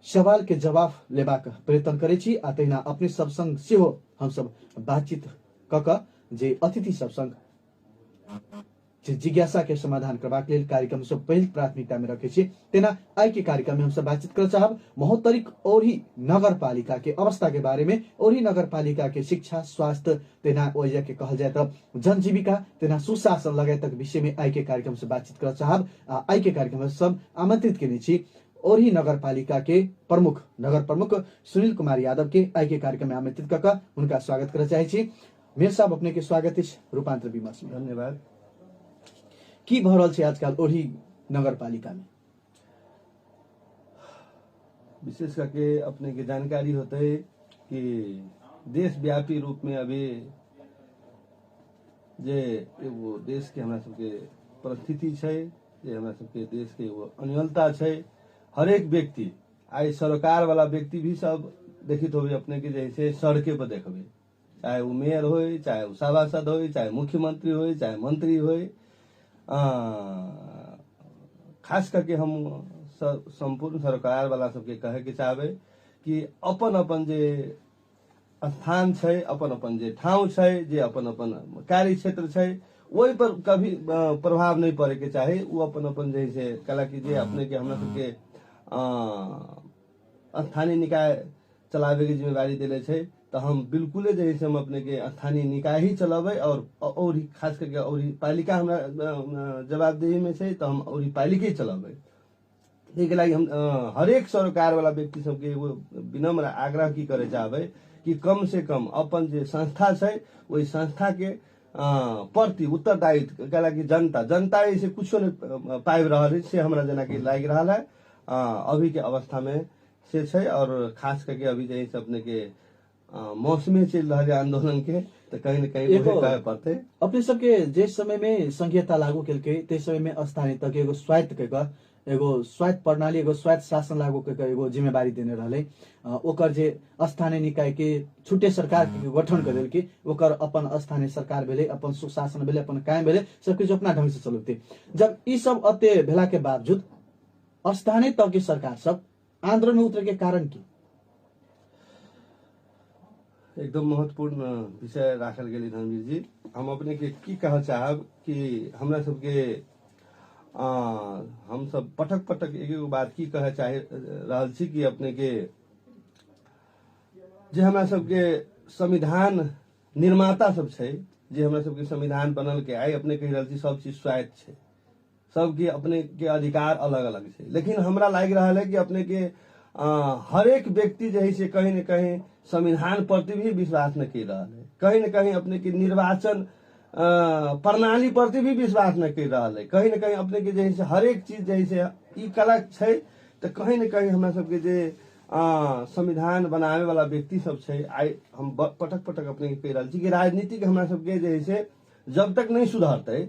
सवाल के जवाब लेबाक प्रयत्न करे छी आ तहिना अपने सब संग सेहो हम सब बातचीत कऽ जे अतिथि सब संग जे जिज्ञासा के समाधान करबाक लेल कार्यक्रम सब पहिल प्राथमिकता में रखे छी। तेना आई के कार्यक्रम में हम सब बातचीत कर चाहब महोत्तरीक ओरही नगर पालिका के अवस्था के बारे में, ओरही नगर पालिका के शिक्षा, स्वास्थ्य, तेना ओइजा के कहल जाए तो जनजीविका, तेना सुशासन लगायतक विषय में आई के कार्यक्रम से बातचीत कर चाहब। आई के कार्यक्रम में सब आमंत्रित केने छी ओरही नगर पालिका के प्रमुख नगर प्रमुख सुनील कुमार यादव के आई के कार्यक्रम में आमंत्रित कर उनका स्वागत कर चाहे छी। मेयर साहब अपने के स्वागत है रूपांतर विमर्श में। धन्यवाद। की भ रहल छै आजकल ओरही नगर पालिका में? विशेष करके अपने के जानकारी होते है कि देशव्यापी रूप में अभी जे एगो देश के हमरा सबके परिस्थिति छै, जे हमरा सबके देश के एगो अनियंता छै। हरेक व्यक्ति आई सरकार वाला व्यक्ति भी सब देखित होबे अपने के जैसे सड़के पर देखबे, चाहे वो मेयर हो, चाहे वो सभासद हो, चाहे मुख्यमंत्री हो, चाहे मंत्री हो। खास करके हम संपूर्ण सरकार वाला सबके कहे के चाहबे कि अपन अपन जे स्थान छै, अपन अपन जे ठाव छै, जे अपन अपन कार्य क्षेत्र छै, वही पर कभी प्रभाव नहीं पड़े के चाहे। वो अपन अपन जैसे कला की जे अपने के हमरा सबके स्थानीय निकाय चलावे के जिम्मेवारी दिले छै, तो हम बिल्कुल जैसे हम अपने के स्थानीय निकाय ही चलावे और खास करके और पालिका हमरा जवाबदेही में छै, तो हम और पालिका ही चलावे। एक लागी हम हरेक सरकार वाला व्यक्ति सबके वो विनम्र आग्रह की करे चाहबे कि कम से कम अपन जे संस्था छै वही संस्था के प्रति उत्तरदायित्व कला की जनता ऐसे कुछ नहीं पाइब रहा है से हमरा जना के लाग रहा है अभी के अवस्था में से छै। और खास करके अभी जैसे अपने के मौसमी चल रहा है आंदोलन के, तो कहीं न कहीं कहे पड़ते अपने सबके जे समय में संघीयता लागू केलके ते समय में स्थानीय तक एगो स्वायत्त के एगो स्वायत्त प्रणाली, एगो स्वायत्त शासन लागू के एगो जिम्मेवारी देने रहले। ओकर जे स्थानीय निकाय के छुट्टे सरकार के गठन कर देलके, ओकर अपन स्थानीय सरकार भेले, अपन सुशासन भेले, अपन कायम भेले, सब कुछ अपना ढंग से चलते। जब ई सब अत्य भेला के बावजूद स्थानीय तक के सरकार सब आंदोलन में उतरे के कारण की? एकदम महत्वपूर्ण विषय राखल गेली धनवीर जी। हम अपने के की कह चाहब कि हमरा सबके हम सब पटक पटक एक बात की कह चाहे रहल छी कि अपने के जे हमरा सबके संविधान निर्माता सब छै, जे हमरा सबके संविधान बनल के आई अपने कह रहल छी सब चीज स्वायत्त छै, सबके अपने के अधिकार अलग अलग छै। लेकिन हमरा लाग रहा है कि अपने के हर एक व्यक्ति जो है से कहीं न कहीं संविधान प्रति भी विश्वास न कर रहा है, कहीं न कहीं अपने के निर्वाचन प्रणाली प्रति भी विश्वास न कर रहा है, कहीं न कहीं अपने के जैसे हर एक चीज जैसे ई कला छै, तो कहीं न कहीं हमरा सबके जे संविधान बनावे वाला व्यक्ति सब छै आई हम पटक पटक अपने के कह रहा छी कि राजनीतिक हमरा सबके जैसे जब तक नहीं सुधरते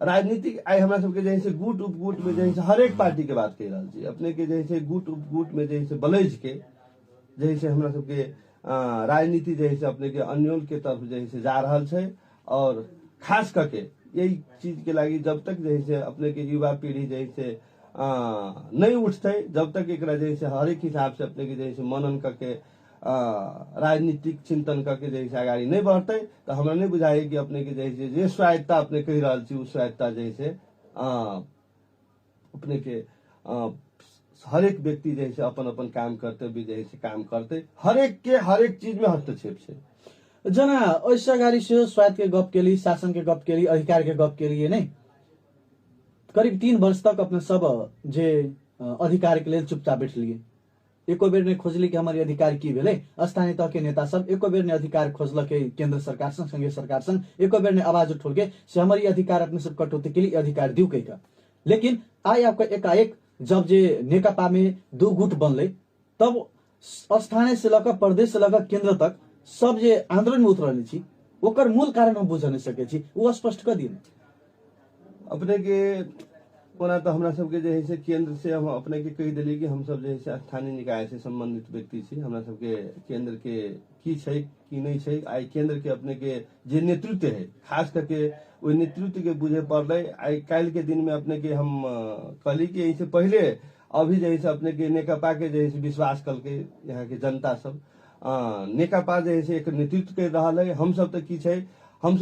राजनीतिक आई हमरा सबके जैसे गुट उपगुट में जैसे हर एक पार्टी के बात कह रहा छी अपने के जैसे गुट उपगुट में जैसे बलैज के जैसे हमरा सबके राजनीति जैसे अपने के अन्योल के तरफ जैसे जा रहा है। और खास करके यही चीज के लगी जब तक जैसे अपने के युवा पीढ़ी जैसे नहीं उठते, जब तक एक जैसे हर एक हिसाब से अपने के जैसे मनन करके राजनीतिक चिंतन करके जैसे आगे नहीं बढ़ते, तो हमरा नहीं बुझाए कि अपने के जैसे जे स्वायत्ता अपने कह रहा छी उस स्वायत्ता जैसे अपने के हर एक व्यक्ति जैसे अपन अपन काम करते भी जैसे काम करते, हर एक के हर एक चीज में हस्तक्षेप से जना ऐसा गाड़ी से स्वायत्त के गप के लिए, शासन के गप के लिए, अधिकार के गप के लिए नहीं करीब 3 वर्ष तक अपने सब जे अधिकार के लिए चुपचाप बैठ लिए। एको बेर ने खोजली कि हमारे अधिकार की भेले, स्थानीय तह के नेता सब एको बेर ने अधिकार खोजल के केंद्र सरकार संग संघीय सरकार संग एको बेर ने आवाज उठोल के से हमारी अधिकार अपने सब कटौती के लिए अधिकार दियो कही का। लेकिन आई आपका एकाएक जब जे नेकपा में 2 गुट बनले, तब स्थानीय से लकर प्रदेश से लकर केंद्र तक सब जे आंदोलन में उतरले छी ओकर मूल कारण हम बुझ नहीं सके छी, वो स्पष्ट कर दिए। अपने के ओना तो हमरा सबके जे है से केंद्र से हम अपने के कह दिली कि हम सब जे है से स्थानीय निकाय से संबंधित व्यक्ति छी, हमरा सबके केंद्र के की छै की नहीं छै। आई केंद्र के अपने के जे नेतृत्व है खास करके वो नेतृत्व के बुझे पड़े। आई काल के दिन में अपने के हम कहली कि इससे पहले अभी जैसे अपने के नेकपा के जैसे विश्वास कल के यहाँ के जनता सब नेकपा जैसे एक नेतृत्व कर रहा है। हम सब तो की छै, हम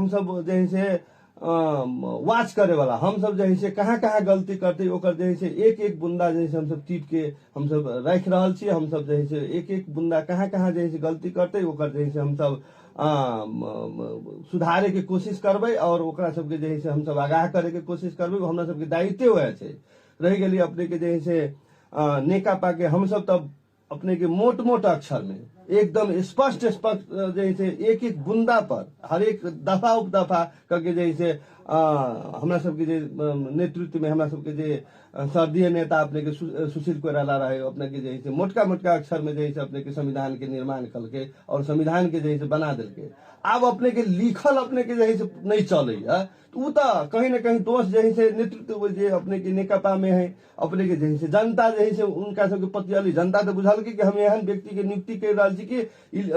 सब जैसे वाच करे वाला, हम सब जैसे कहाँ कहाँ गलती करते ओकर जैसे एक एक बुंदा जैसे हम सब टिप के हम सब रख रहल छी। हम सब जैसे एक एक बुंदा कहाँ कहाँ जैसे गलती करते ओकर जैसे हम सब सुधारे के कोशिश करबै और ओकरा सबके जैसे हम सब आगाह करे के कोशिश करबै। हमरा सबके दायित्व हुए छै। रह गेली अपने के जैसे नेकपा के हम सब तब अपने के मोट मोट अक्षर में एकदम स्पष्ट जैसे एक एक बुंदा पर हर एक दफा उपदफा करके जैसे हमरा सबके जे नेतृत्व में हमरा सबके जे सर्दीय नेता अपने के सुशील कोइराला रहे, अपने के जैसे मोटका मोटका अक्षर में जैसे अपने के संविधान के निर्माण करके और संविधान के जैसे बना दिल के। अब अपने के लिखल अपने के जैसे नहीं चले तो उ कहीं ना कहीं दोष जैसे नेतृत्व जे अपने के नेकपा में है। अपने के जैसे जनता जैसे उनका सबके पतियाली जनता तो बुझल कि हम एहन व्यक्ति के नियुक्ति कर रहा छी कि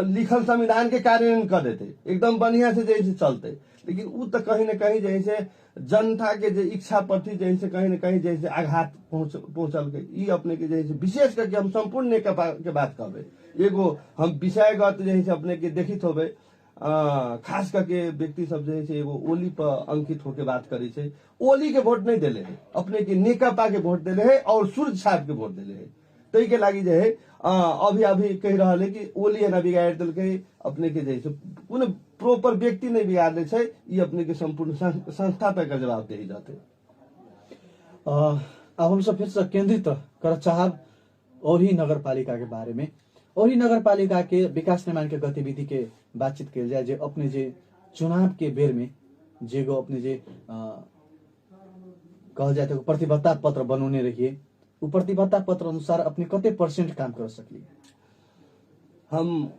लिखल संविधान के कार्यान्वयन कर देते एकदम बढ़िया से जैसे चलते। लेकिन उ तो कहीं ना कहीं जैसे जनता के जे इच्छा प्रति जैसे कहीं ना कहीं जैसे आघात पहुंचल के। ई अपने के जैसे विशेष करके हम संपूर्ण नेकपा के बात करबे। एगो हम विषयगत जैसे अपने के देखित होबे खास करके व्यक्ति सब जैसे एगो ओली पर अंकित होके बात करे छे। ओली के वोट नहीं दिले है, अपने के नेकपा के वोट दिले है और सूर्य साहब के वोट दिले है। तई के लागी जे है अभी कह रहा है कि ओली न बिगाड़ दिल के अपने के जैसे उन्हें प्रॉपर व्यक्ति नहीं बिगाड़ छे। ये अपने के संपूर्ण संस्था पे का जवाब दे जाते। अब हम सब फिर से केंद्रित कर चाहब ओही नगर पालिका के बारे में। ओही नगर पालिका के विकास निर्माण के गतिविधि के बातचीत कल जाए। जे अपने जे चुनाव के बेर में जेगो अपने जे कहल जाए तो प्रतिबद्धता पत्र बनौने रहिए, वो प्रतिबद्धता पत्र अनुसार अपने कते % काम कर सकली? हम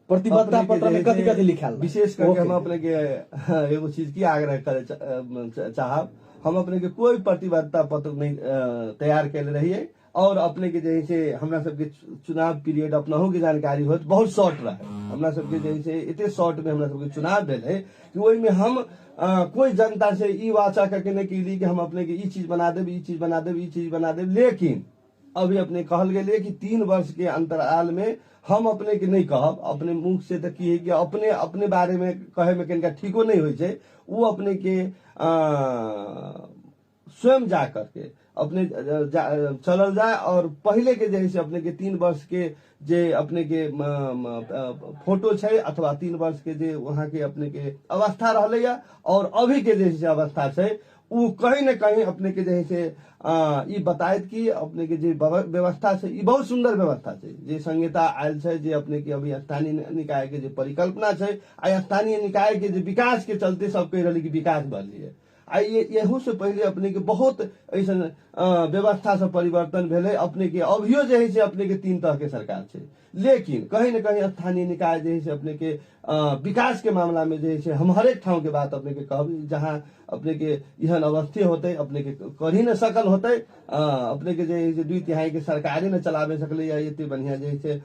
प्रतिबद्धता पत्र में कथी कथी लिखल विशेष करके हम अपने के एगो चीज की आग्रह करे चाहब। हम अपने के कोई प्रतिबद्धता पत्र नहीं तैयार कर रहिए और अपने के जैसे हमरा सबके चुनाव पीरियड अपना हो की जानकारी हो बहुत शॉर्ट रहे। हमरा सबके जैसे इतने शॉर्ट में हमरा सबके चुनाव भेल है कि वही में हम कोई जनता से ई वाचा करके नहीं की कि हम अपने के ई चीज बना देब, ई चीज बना देब, ई चीज बना देब। लेकिन अभी अपने कहल गए कि 3 वर्ष के अंतराल में हम अपने के नहीं कहब, अपने मुख से तो की है कि अपने बारे में कहे में कनिका ठीको नहीं हो जाए। वो अपने के स्वयं जा करके अपने चलल जाए और पहले के जैसे अपने के 3 वर्ष के जे अपने के फोटो छे अथवा 3 वर्ष के जे वहाँ के अपने के अवस्था रहले या और अभी के जैसे अवस्था छे वो कहीं न कहीं अपने के जैसे ई बतायत कि अपने के जे व्यवस्था छे ई बहुत सुंदर व्यवस्था छे। जे संहिता आयल छे जे अपने के अभी स्थानीय निकाय के जे परिकल्पना छे आ स्थानीय निकाय के जे विकास के चलते सब कह रही कि विकास बढ़ है। यहू से पहले अपने के बहुत ऐसा व्यवस्था से परिवर्तन भेले। अपने के अभियो जे है से अपने के 3 तरह के सरकार छे। लेकिन कहीं न कहीं स्थानीय निकाय जे है से अपने के विकास के मामला में जे है से हम हर एक ठाव के बात अपने के कहब जहाँ अपने के यहन अवस्थे होते अपने के कर ही न सकल होते। अपने के जे 2/3 के सरकारे न चलावे सकले या इतने बढ़िया जे है से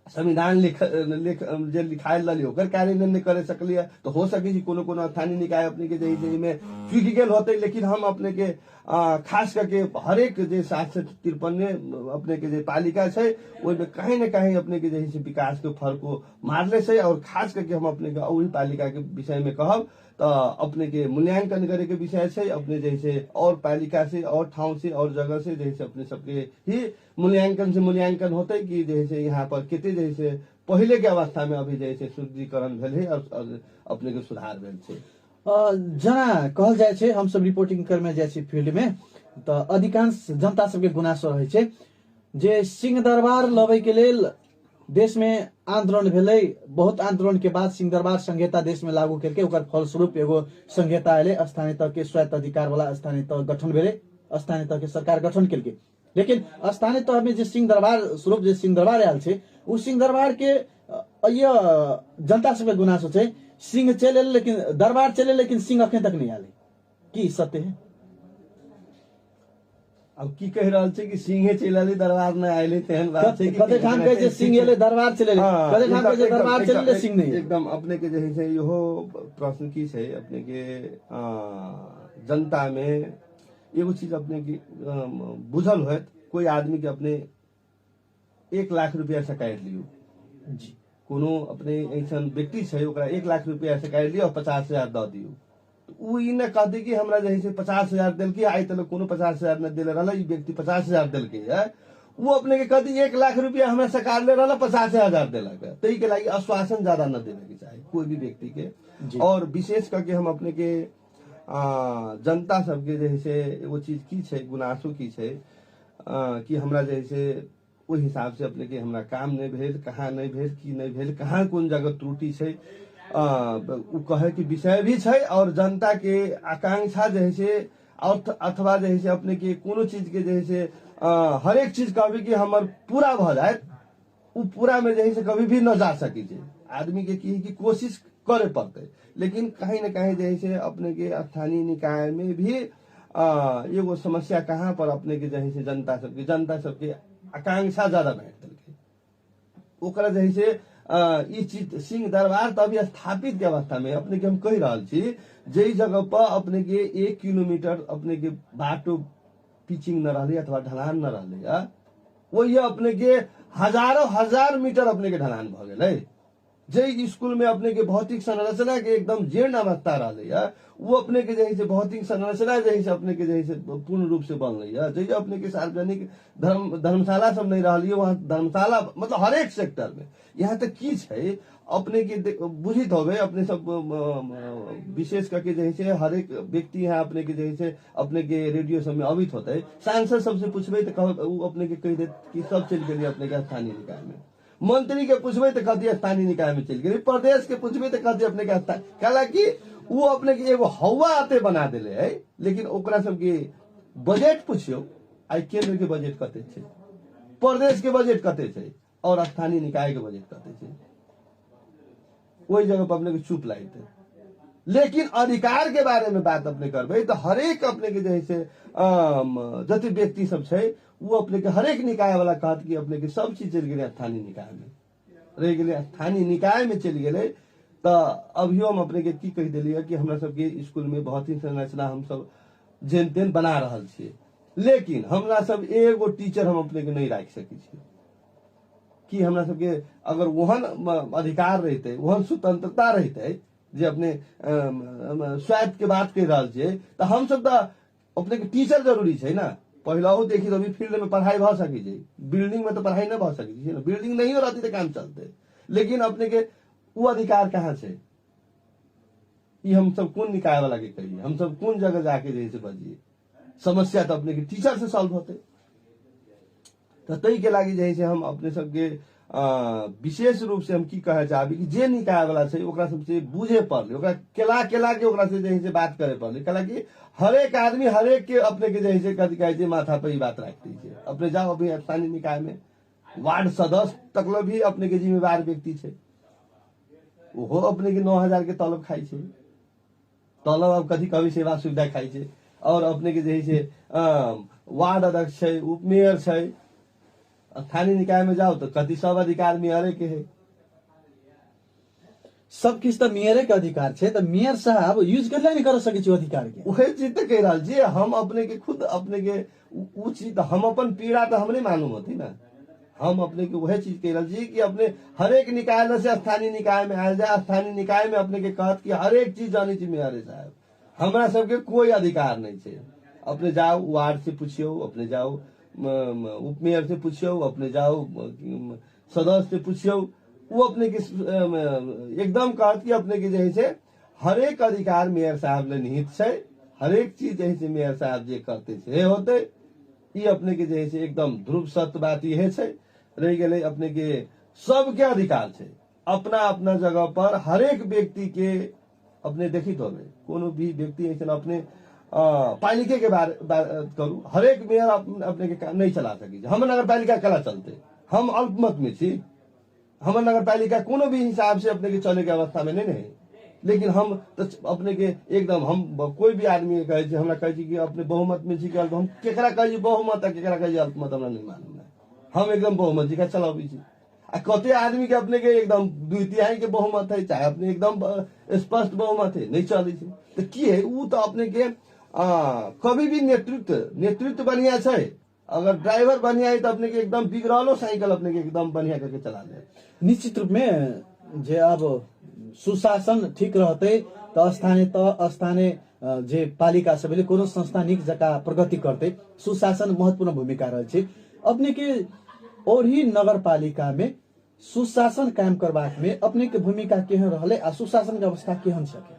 संविधान लिखायल रही ओकर कार्यान्वयन नहीं करे सकलिए तो हो सके कोनो स्थानीय निकाय अपने के जैसे में चूक गेल होते। लेकिन हम अपने के खास करके हर एक जे 753 अपने के जे पालिका है ओहि में कहीं न कहीं अपने के जैसे विकास के फल को मारले से और खास करके हम अपने के वही पालिका के विषय में कहब तो अपने के मूल्यांकन करे के विषय से अपने जैसे और पालिका से और ठाव से और जगह से जैसे अपने सबके ही मूल्यांकन होते कि जैसे यहाँ पर कितने जैसे पहले के अवस्था में अभी जैसे शुद्धिकरण भेल है और अपने के सुधार भेल है। जना कहल जाए छे हम सब रिपोर्टिंग करमे जाए छे फील्ड में तो अधिकांश जनता सबके गुनासो रहे छे जे सिंह दरबार लबे के लेल देश में आंदोलन भेले। बहुत आंदोलन के बाद सिंह दरबार संहिता देश में लागू करके ओकर फलस्वरूप एगो संहिता आले, स्थानीय तह के स्वायत्त अधिकार वाला स्थानीय तह गठन भेले, स्थानीय तह के सरकार गठन केलके। लेकिन स्थानीय तह में जे सिंह दरबार स्वरूप जे सिंह दरबार आयल छे उ सिंह दरबार के जनता सबके गुनासो छे सिंह चले लेकिन दरबार चले लेकिन सिंह अखन तक नहीं आले। की सत्य है? अब की कह रहा छे कि सिंह चले दरबार न आले तेहन बात छे कि कते ठाम कहे छे सिंह एले दरबार चले, कते ठाम कहे छे दरबार चले सिंह नहीं। एकदम अपने के जैसे इहो प्रश्न की छे अपने के जनता में एगो चीज अपने की बुझल होत, कोई आदमी के अपने 1 लाख रुपया से काटि लियो, जी कोनो अपने ऐसा व्यक्ति छै ओकरा 1 लाख रुपया से काटि लियो और 50,000 दऽ दियो, तो उ ई न कहते कि हमरा जे है से 50,000 देलकै, आइ तक कोनो 50,000 न देले रहल, ई व्यक्ति 50,000 देलकै है, वो अपने के कहते 1 लाख रुपया हमरा से काट ले रहल, 50,000 देलक है। तई के लागी आश्वासन ज्यादा न देवे के चाही कोई भी व्यक्ति जी। के। और विशेष करके हम अपने के जनता सबके जे है से एगो चीज की छै, गुनासो की छै कि हमरा जे है से ओहि हिसाब से अपने के हमरा काम नहीं भेल, कहाँ नहीं भेल, की नहीं भेल, कहाँ कौन जगह त्रुटि छै, उ कहे के विषय भी छै। और जनता के आकांक्षा जे है से अथवा जे है से अपने के कोनो चीज के जे है से हरेक चीज कहबे कि हमर पूरा भ जाए, उ पूरा में जे है से कभी भी न जा सकी छै। आदमी के की कोशिश करे पड़ते, लेकिन कहीं न कहीं जे है से अपने के स्थानीय निकाय में भी एगो समस्या कहाँ पर अपने के जे है से जनता सबके आकांक्षा ज्यादा बैठ देलकै, ओकरा जे है से ई चीज सिंह दरबार तो अभी स्थापित के अवस्था में अपने के हम कह रहा छी, जे जगह पर अपने के 1 किलोमीटर अपने के बाटो पिचिंग न रहले अथवा ढलान न रहले, वही अपने के हजारों हजार मीटर अपने के ढलान भ गेलै। जे स्कूल में अपने के भौतिक संरचना के एकदम जीर्ण अवस्था रहले, वो अपने के जे से भौतिक संरचना जे से अपने के जे से पूर्ण रूप से बन रही है। जे अपने के सार्वजनिक धर्मशाला सब नहीं रही, वहाँ धर्मशाला मतलब हर एक सेक्टर में। यहाँ तक की छै अपने के बुझित होवे, अपने सब विशेष करके जे से हर एक व्यक्ति यहाँ अपने के जे से अपने के रेडियो सब में अवित होते, सांसद सबसे पूछबे तो अपने के कह दे कि सब चल गए अपने के स्थानीय निकाय में। मंत्री के पूछबे तो कहती स्थानीय निकाय में चल गई, प्रदेश के पूछबे तो कहती अपने के हालांकि वो अपने के एगो हवा आते बना दिले है। लेकिन ओकरा सबके बजट पूछियो, आई केंद्र के बजट कते छै, प्रदेश के बजट कते छै और स्थानीय निकाय के बजट कते छै, वही जगह पर अपने के चुप लाइते। लेकिन अधिकार के बारे में बात अपने करबे तो हरेक अपने के जैसे जति व्यक्ति सब छै वो अपने के हरेक निकाय वाला कहत कि अपने के सब चीज चल गए स्थानीय निकाय में, रह गए स्थानीय निकाय में चल गए। तो अभियो हम अपने के की कह दिलिए कि हमरा सबके स्कूल में बहुत ही संरचना हम सब जेन तेन बना रहल छियै, लेकिन हमरा सब एगो टीचर हम अपने के नहीं राख सकी छी कि हमरा सबके अगर वहन अधिकार रहते, वहन स्वतंत्रता रहते जे अपने स्वायत्त के बात कर रहा छे, तो हम सब तो अपने के टीचर जरूरी है ना। पहला हो देखी तो अभी फील्ड में पढ़ाई भ सकी छै, बिल्डिंग में तो पढ़ाई न भ सकी छै ना, बिल्डिंग नहीं हो रहती तो काम चलते। लेकिन अपने के वो अधिकार कहाँ छै, ये हम सब कौन निकाय वाला के कहिए, हम सब कौन जगह जाके जैसे बजिए, समस्या तो अपने के टीचर से सॉल्व होते। तो तई के लागी जैसे हम अपने सबके विशेष रूप से हम की कहे चाहबी कि जे निकाय वाला छै ओकरा सबसे बुझे पड़ले, ओकरा केला के ओकरा से जैसे बात करे पड़ले। कला कि हरेक आदमी हरेक के अपने के जैसे कथी कहे छै माथा पे ही बात रखती है। अपने जाओ अभी स्थानीय निकाय में वार्ड सदस्य तक भी अपने के जिम्मेवार व्यक्ति छै, वो अपने के 9,000 के तलब खाई छै, तलब अब कथी कभी सेवा सुविधा खाई छै। और अपने के जैसे वार्ड अध्यक्ष छै, उपमेयर छै, स्थानीय निकाय में जाओ तो कति सब अधिकार मेयरे के है, सब किस तो मेयरे के अधिकार छे, तो मेयर साहब यूज कर नहीं कर सके अधिकार के। वही चीज तो कह रहा जी, हम अपने के खुद अपने के वो चीज हम अपन पीड़ा तो हमने मालूम होती ना। हम अपने के वही चीज कह रहा जी कि अपने हरेक निकाय में से स्थानीय निकाय में आयल जाए, स्थानीय निकाय में अपने के कहत कि हरेक चीज जानी चाहिए मेयरे साहब, हमरा सबके कोई अधिकार नहीं है। अपने जाओ वार्ड से पूछियो, अपने जाओ उपमेयर से पूछियो, अपने जाओ सदस्य से पूछियो, वो अपने के एकदम कहत कि अपने के जैसे हरेक अधिकार मेयर साहब ने निहित है, हरेक चीज जैसे मेयर साहब जे करते से होते। ये अपने के जैसे एकदम ध्रुव सत्य बात ये है। रह गए अपने के सबके अधिकार है अपना अपना जगह पर, हरेक व्यक्ति के अपने देखित हो कोनो भी व्यक्ति ऐसे अपने पालिका के बारे करू, हरेक मेयर अपने के नहीं चला सकी। हम नगर पालिका कला चलते, हम अल्पमत में छी, हम नगर पालिका कोनो भी हिसाब से अपने के चले के अवस्था में नहीं है। लेकिन हम तो अपने के एकदम हम कोई भी आदमी कहे हमरा कहे कि अपने बहुमत में छी, हम केकरा कहे बहुमत केकरा कहे अल्पमत हमरा नहीं मालूम है। हम एकदम बहुमत जी का चलाबी छी। आ कते आदमी के अपने के एकदम 2/3 के बहुमत है, चाहे अपने एकदम स्पष्ट बहुमत है, नहीं चली थी। तो की है वो तो अपने के कभी भी नेतृत्व बढ़िया छै, अगर ड्राइवर बढ़िया है तो अपने के एकदम बिगड़लो साइकिल अपने के एकदम बढ़िया करके चला ले। निश्चित रूप में जे अब सुशासन ठीक रहते तो स्थानीय जे पालिका सबैले कोनो संस्था निक जका प्रगति करते, सुशासन महत्वपूर्ण भूमिका रहल छै। अपने के और ही नगर पालिका में सुशासन कायम करबाक में अपने के भूमिका केहन रहले आ सुशासन के अवस्था केहन छके?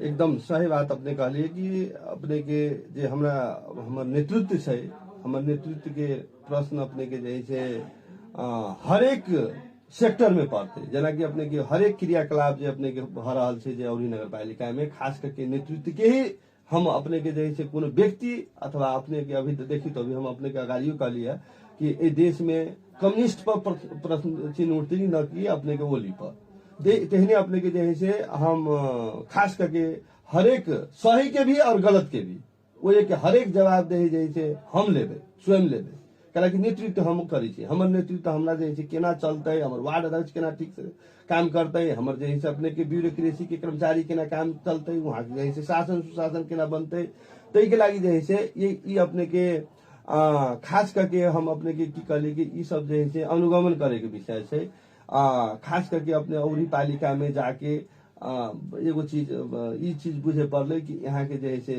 एकदम सही बात अपने कहलिए कि अपने के जे हमर नेतृत्व छै, हमर नेतृत्व के प्रश्न अपने के जैसे हर एक सेक्टर में पड़ते, जना कि अपने के हर एक क्रियाकलाप जे अपने के भ रहल छै जे औरी नगर पालिका में खास करके नेतृत्व के ही हम अपने के जैसे कोनो व्यक्ति अथवा अपने के अभी तो देखी तो अभी हम अपने के अगाड़ियों कह लिया कि ए देश में कम्युनिस्ट पर प्रश्न चिन्ह उठती न कि अपने के ओली पर तेहने अपने के जैसे हम खास करके हर एक सही के भी और गलत के भी वो एक हर एक जवाबदेही जैसे हम लेबे, स्वयं लेबे, कि नेतृत्व हम करी छी। हमर नेतृत्व हमरा जैसे केना चलते, हमर वार्ड अध्यक्ष केना ठीक से काम करते, हमर जैसे अपने के ब्यूरोक्रेसी के कर्मचारी केना काम चलते, वहाँ के जैसे शासन सुशासन केना बनते, तै के लागि जैसे ये अपने के खास करके हम अपने के की कहली कि ई सब जैसे अनुगमन करे के विषय छै। खास करके अपने औरी पालिका में जाके एगो चीज बुझे पड़ले कि यहाँ के जैसे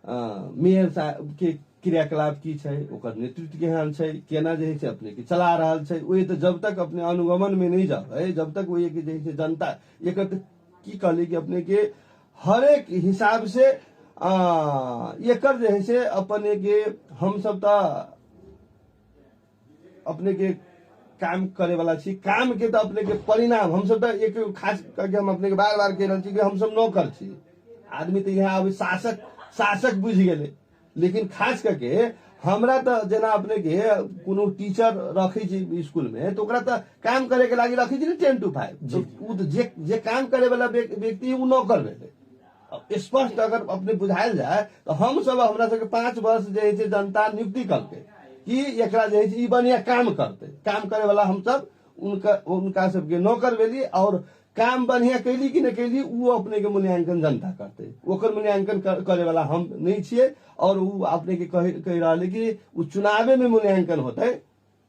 मेयर साहब के क्रियाकलाप की छै, ओकर नेतृत्व केहन छै, केना जैसे अपने के चला रहल छै। वो तो जब तक अपने अनुगमन में नहीं जाए, जब तक वो एक जैसे जनता एक की कहली कि अपने के हर एक हिसाब से एक जैसे अपने के हम सब अपने के काम करे वाला छी, काम के तो अपने के परिणाम हम सब एक खास करके हम अपने के बार बार कह रहे छी कि हम सब नौकर छी। आदमी तो यहाँ अभी शासक बुझ गए, लेकिन खास करके हमरा तो जना अपने के कोनो टीचर रखी छी स्कूल में तो ओकरा तो काम करे के लागी रखी छी 10 to 5, तो उ तो जे काम करे वाला व्यक्ति उ नौकर भेले। स्पष्ट अगर अपने बुझायल जाए तो हम सब हमरा सबके 5 वर्ष जैसे जनता नियुक्ति करके कि एकरा जैसे ई बढ़िया काम करते, काम करे वाला हम सब उनका सबके नौकर भेली और काम बढ़िया कैली कि न कैली वो अपने के मूल्यांकन जनता करते, ओकर मूल्यांकन करे वाला हम नहीं छिए। और वो अपने के कह रहा है कि वो चुनावे में मूल्यांकन होता है।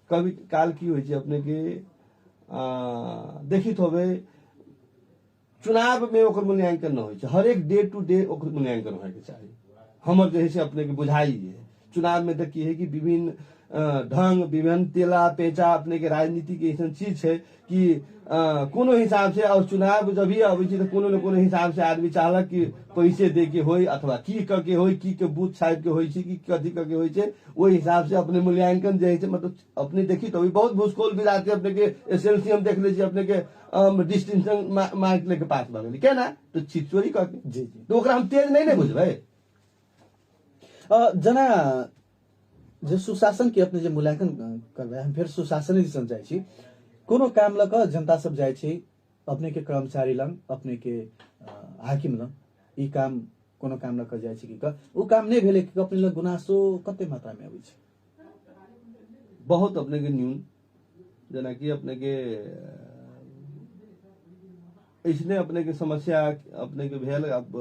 कभी काल की हो अपने के देखित होवे चुनाव में ओकर मूल्यांकन न हो, हर एक डे टू डे ओकर मूल्यांकन होए के चाहिए। हमर जैसे अपने के बुझाई है चुनाव में तो की है कि विभिन्न ढंग विभिन्न तेला पेचा अपने के राजनीति के ऐसा चीज है कि कोनो हिसाब से और चुनाव जब भी अबै छै तो कोनो न कोनो हिसाब से आदमी चाहलक कि पैसे दे के होई अथवा की करके होई, की के बूथ साइड के होई छै कि कथी करके होई छै, वो हिसाब से अपने मूल्यांकन जे है मतलब अपने देखी तो बहुत भूसकोल विद्यार्थी अपने के एसएलसी हम देख ले छी अपने के डिस्टिंक्शन मार्क लेके पास भ गेली, क्या ना तो चीज चोरी करके जी तो ओकरा हम तेज नहीं बुझबै। जना जे सुशासन के अपने जे मूल्यांकन करबे हम फिर सुशासन दिसन जाइ छी, कोनो काम लक जनता सब जाइ छी अपने के कर्मचारी लंग अपने के हाकिम लंग ई काम कोनो काम लक जाइ छी कि उ काम नहीं भेले कि अपने लग गुनासो कते मात्रा में आबै छै? बहुत अपने के न्यून जना कि अपने के इसने अपने के समस्या अपने के भेल अब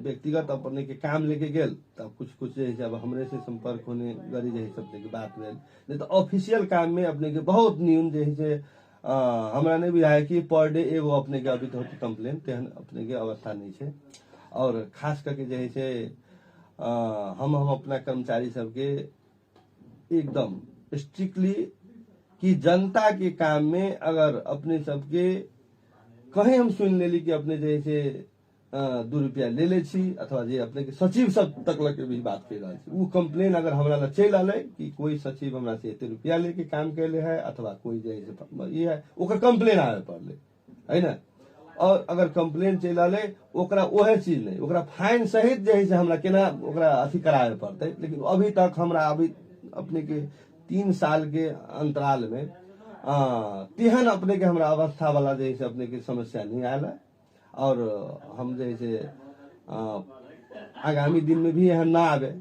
व्यक्तिगत अपने के काम लेके गेल तब कुछ जैसे अब हमरे से संपर्क होने गरी जैसे अपने की बात भेल, नहीं तो ऑफिशियल काम में अपने के बहुत न्यून जैसे हमरा नहीं बुझाय कि पर डे एगो अपने के अभी तो कंप्लेन तेहन अपने के अवस्था नहीं है। और खास करके जैसे हम अपना कर्मचारी सबके एकदम स्ट्रिक्टली कि जनता के काम में अगर अपने सबके कहीं हम सुन लेली कि अपने जैसे 2 रुपया ले ले छी अथवा जे अपने के सचिव सब तक लग भी बात कर रहा है, वो कंप्लेन अगर हमरा ला चल आले कि कोई सचिव हमरा से 1 रुपया लेके काम कैले है अथवा कोई जैसे ये है ओकर कंप्लेन आवे पड़ले है ना। और अगर कंप्लेन चल आले ओकरा ओहे चीज नहीं ओकरा फाइन सहित जैसे हमरा केना ओकरा अथी करावे पड़ते। लेकिन अभी तक हमरा अभी अपने के 3 साल के अंतराल में तेहन अपने के हमरा अवस्था वाला जैसे अपने के समस्या नहीं आया। और हम जैसे आगामी दिन में भी एहन ना आवे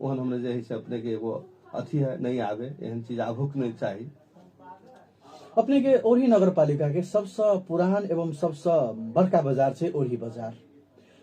ओहन हमने जैसे अपने के वो अथी है नहीं आवे एहन चीज आभुक नहीं चाहिए। अपने के ओरही नगर पालिका के सबसे पुरान एवं सबसे बड़का बाजार छे ओरही बाजार।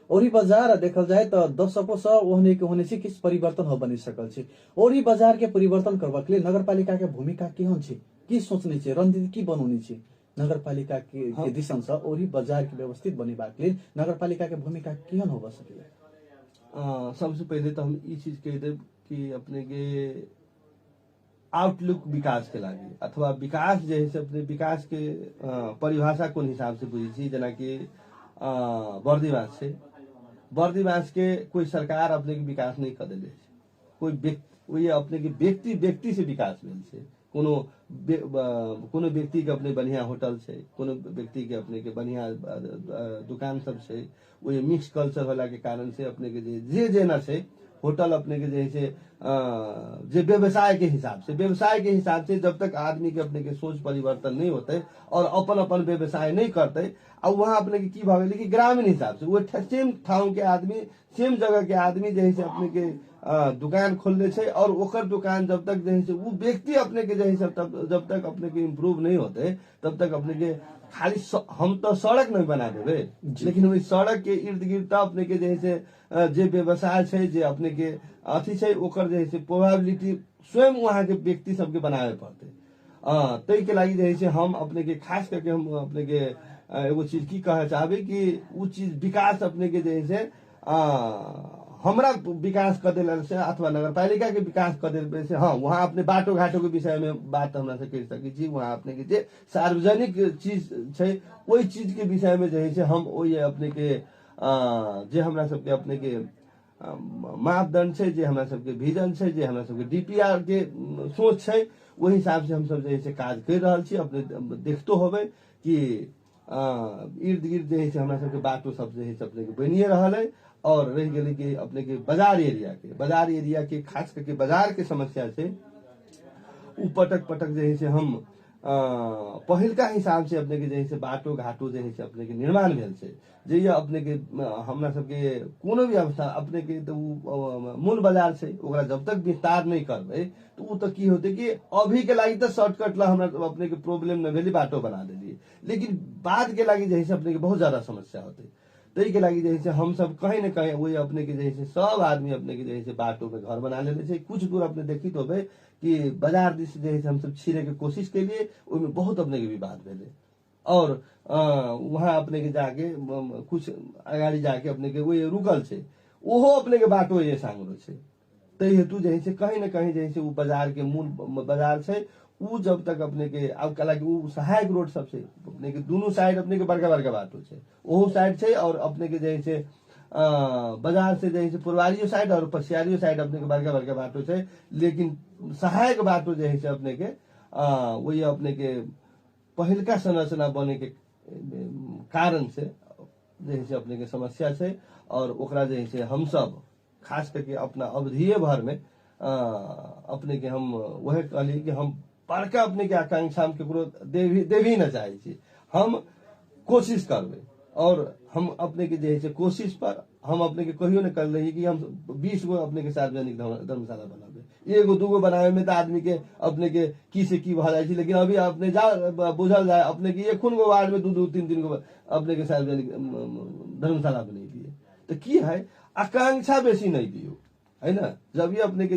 ओरी बाजार देखल जाए तो दशकों से ओहने के होने से किस परिवर्तन हो बनी सकल छे। ओरी बाजार के परिवर्तन करबाक लेल नगरपालिका के भूमिका केहन छे, की सोचने छे, रणनीति की बनौनी छे। नगरपालिका के दिशा से ओरी बाजार के व्यवस्थित बनेबाक लेल नगरपालिका के भूमिका केहन होबा सकेला। सबसे पहले तो हम ये चीज कह देब कि अपने के आउटलुक विकास के लागे अथवा विकास जे है से अपने विकास के परिभाषा कोन हिसाब से बुझी छी। जना कि बर्दीवास से बर्दीवास के कोई सरकार अपने के विकास नहीं कर देले छै। कोई व्यक्ति अपने के व्यक्ति से विकास भेल छै। कोनो व्यक्ति के अपने बढ़िया होटल छै, कोनो व्यक्ति के अपने के बढ़िया दुकान सब छै। वो मिक्स कल्चर होला के कारण से अपने के जे जेना छै होटल अपने के जैसे जे व्यवसाय के हिसाब से जब तक आदमी के अपने के सोच परिवर्तन नहीं होते और अपन व्यवसाय नहीं करते, अब वहां अपने के की भावेली कि ग्रामीण हिसाब से वो सेम ठाव के आदमी सेम जगह के आदमी जैसे अपने के दुकान खोलने छे और ओकर दुकान जब तक जैसे वो व्यक्ति अपने के जैसे जब तक अपने के इम्प्रूव नहीं होते तब तक अपने के खाली हम तो सड़क नहीं बना देवे, लेकिन वही सड़क के इर्द गिर्द अपने के जैसे जे व्यवसाय छै जे अपने के अथी छै ओकर जैसे प्रोबेबिलिटी स्वयं वहां के व्यक्ति सबके बनावे पड़ते। तै के लागि जैसे हम अपने के खास करके हम अपने के एगो चीज की कहे चाहबे कि वो चीज विकास अपने के जैसे हमरा विकास कर दिला से अथवा नगरपालिका के विकास कर दिला से हाँ वहाँ अपने बाटो घाटो के विषय में बात हमरा से कह सकी छी। वहाँ अपने के जे सार्वजनिक चीज छै वही चीज के विषय में जैसे हम वही अपने के जे हमरा सबके अपने के मापदंड छै, जे हमरा सबके विजन छै, जे हमरा सबके डीपीआर के सोच छै, वही हिसाब से हम सब जैसे काज कर रहल छी। अपने देखतो होबे कि इर्द गिर्द जैसे हमरा सबके बाटो सब जैसे अपने के बनिए रहल है। और रह गए कि अपने के बाजार एरिया के खास करके बाजार के समस्या से उ पटक जैसे हम पहिलका हिसाब से अपने के जैसे बाटो घाटो जैसे अपने के निर्माण भेल छै जे अपने के हमरा सबके कोनो भी अवस्था अपने के तो मूल बाजार छै ओकरा जब तक विस्तार नहीं करबे तो उ तो की होते कि अभी के लागि तो शॉर्टकट ला हमरा अपने के प्रॉब्लम न भेली बाटो बना देली, लेकिन बाद के लागि जैसे अपने के बहुत ज्यादा समस्या होते। तै के लागि जैसे हम सब कहीं न कहीं वही अपने के जैसे सब आदमी अपने के जैसे बाटो में घर बना लेले छै। कुछ दूर अपने देखी तो भाई कि बाजार दिस जैसे हम सब छिरे के कोशिश के लिए उनमें बहुत अपने के विवाद भेले और वहां अपने के जाके कुछ अगाड़ी जाके अपने के वही रुकल छै ओहो अपने के बाटो ये सांगरो छै। तै हेतु जैसे कहीं न कहीं जैसे वो बाजार के मूल बाजार छै उ जब तक अपने के अब कला कि उ सहायक रोड सब छै अपने के दोनों साइड अपने के बड़का बाटो छै ओहो साइड छै और अपने के जैसे बाजार से जैसे पूर्वारियो साइड और पश्चिमारियो साइड अपने के बड़का बाटो छै। लेकिन सहायक बाटो जैसे अपने के वही अपने के पहिलका संरचना बने के कारण से जैसे अपने के समस्या छै और ओकरा जैसे हम सब खास करके अपना अवधिये भर में अपने के हम वह कहली कि हम बड़का अपने के आकांक्षा हम केकरो देवी न चाहे छी। हम कोशिश करबे और हम अपने के जैसे कोशिश पर हम अपने के कहियो न कर रही कि हम 20 गो अपने के सार्वजनिक धर्मशाला बनाबे। एगो दूगो बनावे में तो आदमी के अपने के की से की भ जाए, लेकिन अभी अपने जा बुझल जाए अपने के एक गो वार्ड में दो तीन गो अपने के सार्वजनिक धर्मशाला बने दिए तो की है आकांक्षा बेसी नहीं दियो है ना। जब ये अपने के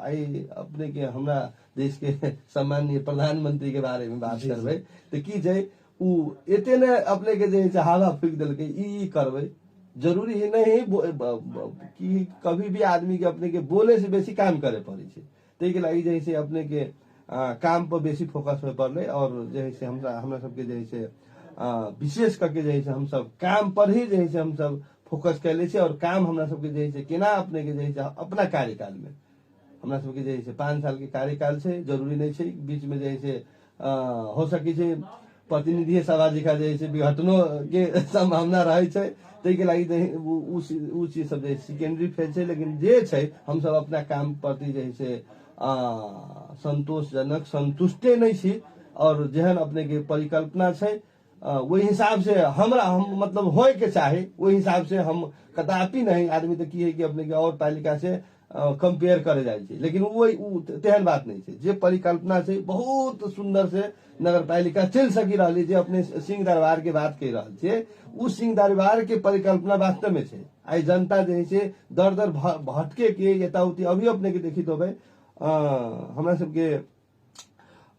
आई अपने के हमरा देश के सम्माननीय प्रधानमंत्री के बारे में बात करबे तो की जाए उ एते ने अपने के जैसे हवा फूक दिल के ई करबे जरूरी ही नहीं कि कभी भी आदमी के अपने के बोले से बेसी काम करे पड़े छै। तै के लागि जैसे अपने के काम पर बेसी फोकस में पड़ले और जैसे हमरा सबके जैसे विशेष करके जैसे हम सब काम पर ही जैसे हम सब फोकस कैले छे और काम हमरा सबके जैसे केना अपने के जैसे अपना कार्यकाल में हमरा सबके जैसे 5 साल के कार्यकाल छै जरूरी नहीं छै बीच में जैसे हो सके छै प्रतिनिधि सभा जिका जैसे विघटनो के संभावना रहे छै। तै के लागि उ चीज सब जैसे सेकेंडरी फेज छै, लेकिन जे छै हम सब अपना काम प्रति जैसे संतोषजनक संतुष्टे नहीं छी और जेहन अपने के परिकल्पना छै वही हिसाब से हम मतलब होए के चाहे वही हिसाब से हम कदापि नहीं आदमी तो की है कि अपने के और पालिका से कंपेयर करे जाए छै, लेकिन वो तेहन बात नहीं छै। जे परिकल्पना छै बहुत सुंदर से नगरपालिका चल सकी रही, जे अपने सिंह दरबार के बात कह रहा छे, उ सिंह दरबार के परिकल्पना वास्तव में छै। आई जनता जे छै दर दर भटके के यताउति अभी अपने के देखी तो भाई हमरा सबके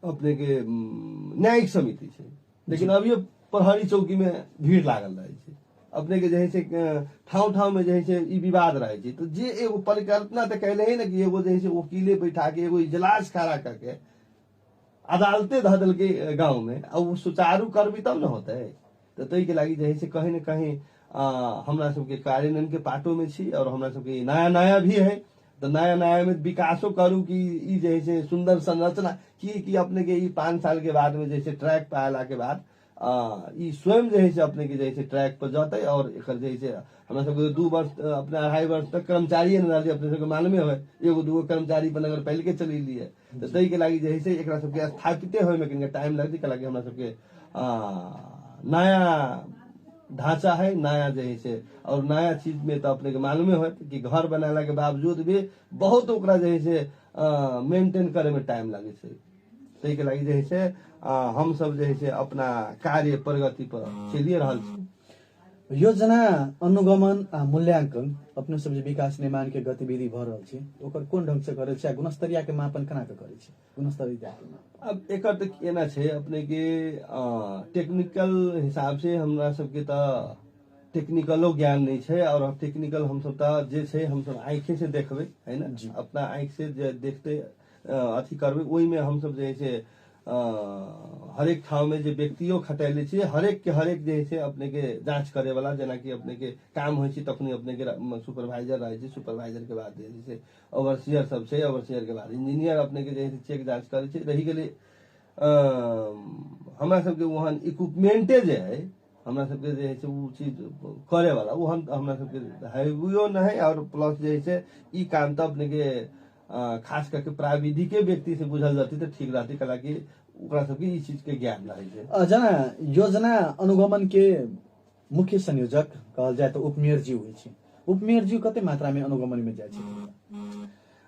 अपने के न्यायिक समिति छै, लेकिन अभी प्रहरी चौकी में भीड़ लागल रहे छै। अपने के जे ठाव ठाव में जे ई विवाद रहे छै, तो जे एगो परिकल्पना तो कहले है ना कि एगो जे वकीले बैठा के एगो इजलास खड़ा करके अदालते धऽ देलकै गाँव में, अब वो सुचारू करबी तब न होते। तो तै के लागी जे कहीं न कहीं हमरा सबके कार्यान्वयन के पाटो में छी, और हमरा सबके नया नया भी है, तो नया नया में विकासो करू कि ई जे सुंदर संरचना कि अपने के ई 5 साल के बाद में जैसे ट्रैक पे आला के बाद ई स्वयं जे अपने के जे ट्रैक पर जाते, और एकर जे हमरा सबके 2 वर्ष अपने 2.5 वर्ष तक कर्मचारी न रहली, अपने सबके मालूमे है, एगो दूगो कर्मचारी पर नगर पालिका चलेली है। तो तै के लागी जे एकरा सबके स्थापित होय में कनिका टाइम लगती, के लागी हमरा सबके नया ढांचा है, नया जे और नया चीज में तो अपने के मालूमे है कि घर बनाला के बावजूद भी बहुत ओकरा जे मेंटेन करे में टाइम लगे छै। तै के लागी जे हम सब जे अपना कार्य प्रगति पर चलिए रहल छी। योजना अनुगमन आ मूल्यांकन अपने सब जे विकास निर्माण के गतिविधि भ रहल छै, ओकर कोन ढंग से करे छै, गुणस्तरीय के मापन केना के करे छै, गुणस्तरीय के मापन? अब एकर तो केना छै अपने के टेक्निकल हिसाब से हमरा सबके त टेक्निकलो ज्ञान नहीं छै, और टेक्निकल हम सब त जे छै हम सब आंखें से देखबे है ना, अपना आंख से जे देखते अथी करबे, ओई में हम सब जे हरेक ठाव में जे व्यक्तियों खटैले छी, हरेक जे अपने के जांच करे वाला, जना कि अपने के काम होय छी तखनी अपने के सुपरवाइजर रहे छी, सुपरवाइजर के बाद जे ओवरसियर सब छै, ओवरसियर के बाद इंजीनियर अपने के जे चेक जांच करे छी। रही गेले हमरा सबके वहां इक्विपमेंटे जे है, हमरा सबके जे उ चीज करे वाला वो हमरा सबके है वो न है, और प्लस जे ई काम तो अपने के खास करके प्राविधिक व्यक्ति से बुझल जाती तो ठीक रहती, कला कि ओकरा सबके ई चीज के ज्ञान रहे छै। जना योजना अनुगमन के मुख्य संयोजक कहल जाए तो उपमेयर जी होइ छै, उपमेयर जी कते मात्रा में अनुगमन में जाए छै?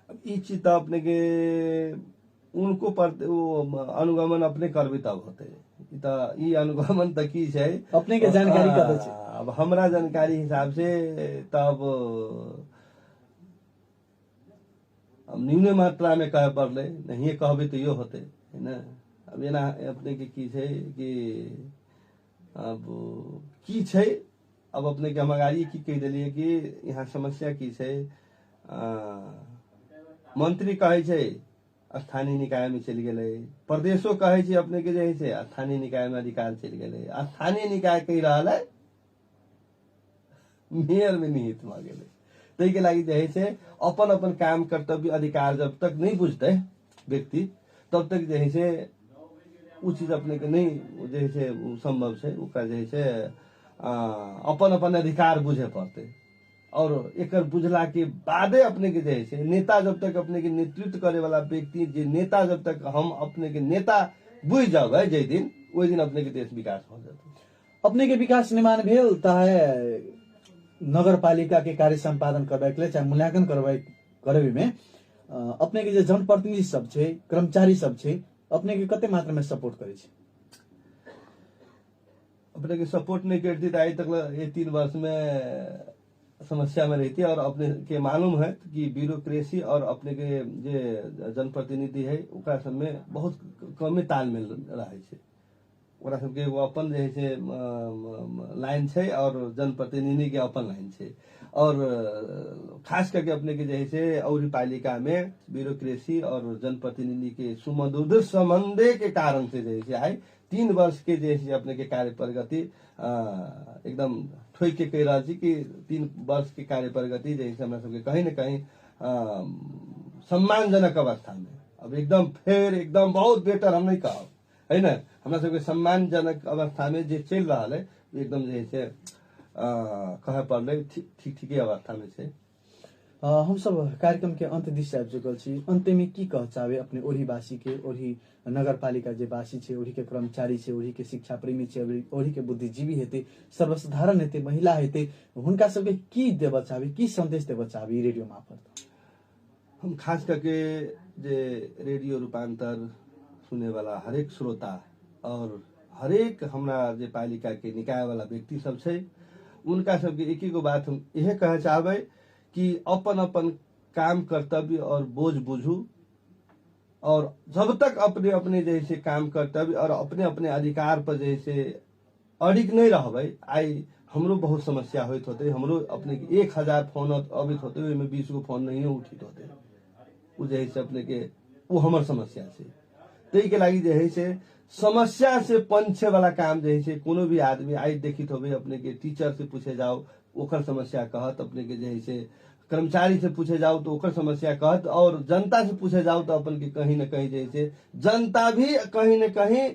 अब ई चीज तो अपने के उनको पर अनुगमन अपने करबे तब होते, ई अनुगमन त की छै अपने के जानकारी कते छै? अब हमरा जानकारी हिसाब से तब अब न्यूने मात्रा में कहे पड़ले, नहीं कहबे तो यो होते है ना। अब एना अपने के की छै कि अब की छै, अब अपने के हम अगाड़ी की कह दिलिए कि यहाँ समस्या की छै, मंत्री कहे छै स्थानीय निकाय में चल गए, प्रदेशो कहे छै अपने के जे स्थानीय निकाय में अधिकार चल गए, स्थानीय निकाय कही रहा है मेयर में निहित भ गए। तै के लागी जे अपन अपन काम कर्तव्य अधिकार जब तक नहीं बुझते व्यक्ति, तब तक जे उ चीज अपने के नहीं जे संभव छै, ओकरा जे अपन अपन अधिकार बुझे पड़ते, और एकर बुझला के बादे अपने के जे नेता जब तक अपने के नेतृत्व करे वाला व्यक्ति जे नेता जब तक हम अपने के नेता बुझ जाओ जे दिन, ओई दिन अपने के देश विकास हो जाते। अपने के विकास निर्माण भेल चाहे नगरपालिका के कार्य संपादन करबे के लिए, चाहे मूल्यांकन करबे में अपने के जे जनप्रतिनिधि सब छै, कर्मचारी सब छै, अपने के कते मात्रा में सपोर्ट करे छै? अपने के सपोर्ट नहीं करती तो आज तक ये 3 वर्ष में समस्या में रहती है, और अपने के मालूम है कि ब्यूरोक्रेसी और अपने के जे जनप्रतिनिधि है ओकरा सब में बहुत कमे तालमेल रहे छै। ओकरा सबके वो अपन जे लाइन छै, और जनप्रतिनिधि के अपन लाइन छै, और खास करके अपने के जे औरी पालिका में ब्यूरोक्रेसी और जनप्रतिनिधि के सुमधुर संबंधे के कारण से जे आई 3 वर्ष के जे अपने के कार्य प्रगति एकदम ठोक के कह रहा कि 3 वर्ष के कार्य प्रगति जैसे हमरा सबके कहीं न कहीं सम्मानजनक अवस्था में, अब एकदम फिर एकदम बहुत बेटर हम नहीं कहब है ना, हमरा सबके सम्मानजनक अवस्था में जे चल रहा है एकदम जे कहे पड़ले ठीक अवस्था में छै। हम सब कार्यक्रम के अंत दिशा आबि चुकल छी। अंत में की कह चाहबे अपने ओढ़ीवासी के, ओढ़ी नगरपालिका जे वासी छै, ओढ़ी के कर्मचारी छै, ओढ़ी के शिक्षा प्रेमी छै, ओढ़ी के बुद्धिजीवी हेते, सर्वसाधारण हेते, महिला हेते, हुनका सबके की देबा चाहबे, की संदेश देबा चाहबे रेडियो मार्फत? हम खास करके जे रेडियो रूपांतर सुने वाला हरेक श्रोता और हरेक हमरा जे पालिका के निकाय वाला व्यक्ति सब छै उनका सबके एक ही गो बात हम यह कहे चाहबै कि अपन अपन काम कर्तव्य और बोझ बुझू और जब तक अपने अपने जैसे काम कर्तव्य और अपने अपने अधिकार पर जैसे अडिग नहीं रहबै आई हमरो बहुत समस्या होत होते हमरो अपने के 1000 फोन अबित होते ओहिमे 20 गो फोन नहीं उठित होते उ जैसे अपने के वो हमर समस्या छै तै के लागि जे है से समस्या से पंछे वाला काम जे है से कोनो भी आदमी आई देखित होबे अपने के टीचर से पूछे जाओ ओकर समस्या कहत अपने के जे है से कर्मचारी से पूछे जाओ तो ओकर समस्या कहत और जनता से पूछे जाओ तो अपन के कहीं न कहीं जैसे जनता भी कहीं न कहीं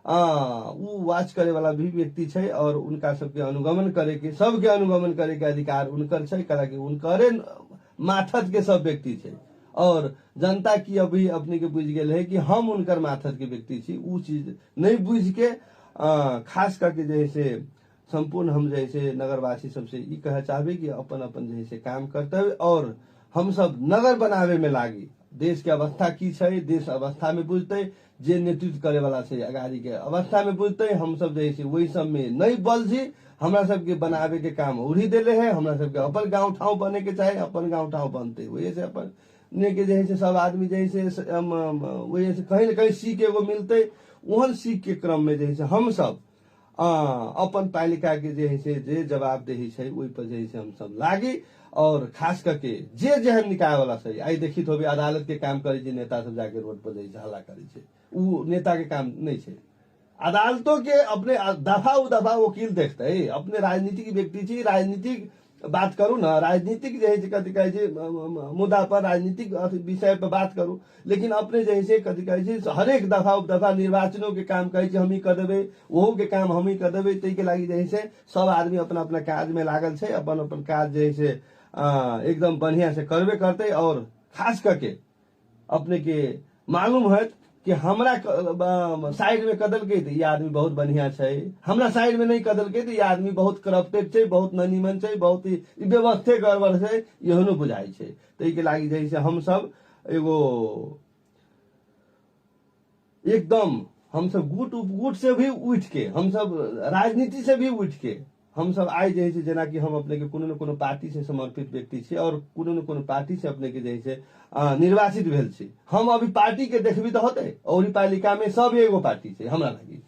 उ वाच करे वाला भी व्यक्ति छै और उनका सबके अनुगमन करे के सबके अनुगमन करे के अधिकार उनकर छै कला उनकरे माथत के सब व्यक्ति छै और जनता की अभी अपने के बुझ गेल है कि हम उनकर माथत के व्यक्ति छी उ चीज नहीं बुझ के खास करके जैसे संपूर्ण हम जैसे नगरवासी सबसे ई कहे चाहबे कि अपन अपन जैसे काम कर्तव्य और हम सब नगर बनावे में लागी देश के अवस्था की छै देश अवस्था में बुझते जे नेतृत्व करे वाला छै अगाड़ी के अवस्था में बुझते हम सब जैसे वही सब में नहीं बलजी हमरा सबके बनावे के काम उड़ी देले है हमरा सबके अपन गांव ठाव बने के चाहे अपन गांव ठाव बनते वही से अपन ने के जैसे सब आदमी जैसे वही से कहीं न कहीं सीख एगो मिलते ओहन सीख के क्रम में जैसे हम सब अपन पालिका के जे है से जे जवाबदेही छै ओहि पर जे है से हम सब लागी और खास करके जे जेहन निकाय वाला छै आई देखित होबे अदालत के काम करे जे नेता सब जाके रोड पर जे हल्ला करे छै उ नेता के काम नहीं छै अदालतों के अपने दफा वकील देखते अपने राजनीतिक व्यक्ति छी राजनीतिक बात करू ना राजनीतिक जे है कथी कहे छै मुद्दा पर राजनीतिक विषय पर बात करू लेकिन अपने जे है कथी कहे छै हरेक दफा निर्वाचनों के काम कहे छै हम ही कर देबे ओहो के काम हम ही कर देबे तै के लागि जे है सब आदमी अपना अपना काज में लागल छै अपन अपन काज जे है एकदम बढ़िया से करबे करते और खास करके अपने के मालूम है कि हमरा साइड में कदल के ये आदमी बहुत बढ़िया छै हमरा साइड में नहीं कदल के ये आदमी बहुत करप्टेड छै बहुत ननीमन छै बहुत ही व्यवस्थे गड़बड़ छै एहनो बुझाई छै तै के लागि जैसे हम सब एगो एकदम हम सब गुट से भी उठ के हम सब राजनीति से भी उठ के हम सब आइ जे है जेना कि हम अपने के कोनो न कोनो पार्टी से समर्पित व्यक्ति छी और कोनो न कोनो पार्टी से अपने के जे है निर्वाचित भेल छी हम अभी पार्टी के देखबी तो होते और पालिका में सब एगो पार्टी छै हमरा लगी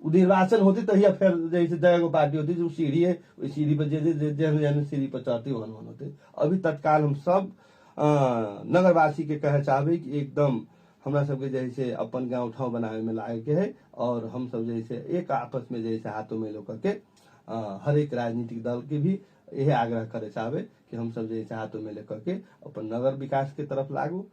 उ निर्वाचन होते तहिया फिर जैसे जगह पार्टी होती जो सीढ़ी है वही सीढ़ी पर जे सीढ़ी पर चढ़ते वहन होते अभी तत्काल हम सब नगरवासी के कहे चाहबे कि एकदम हमरा सबके जैसे अपन गांव ठाव बनावे में लागे के है और हम सब जैसे एक आपस में जैसे हाथों में लोग के हर एक राजनीतिक दल के भी यह आग्रह करे चाहबे कि हम सब जैसे हाथों में लेकर के अपन नगर विकास के तरफ लागू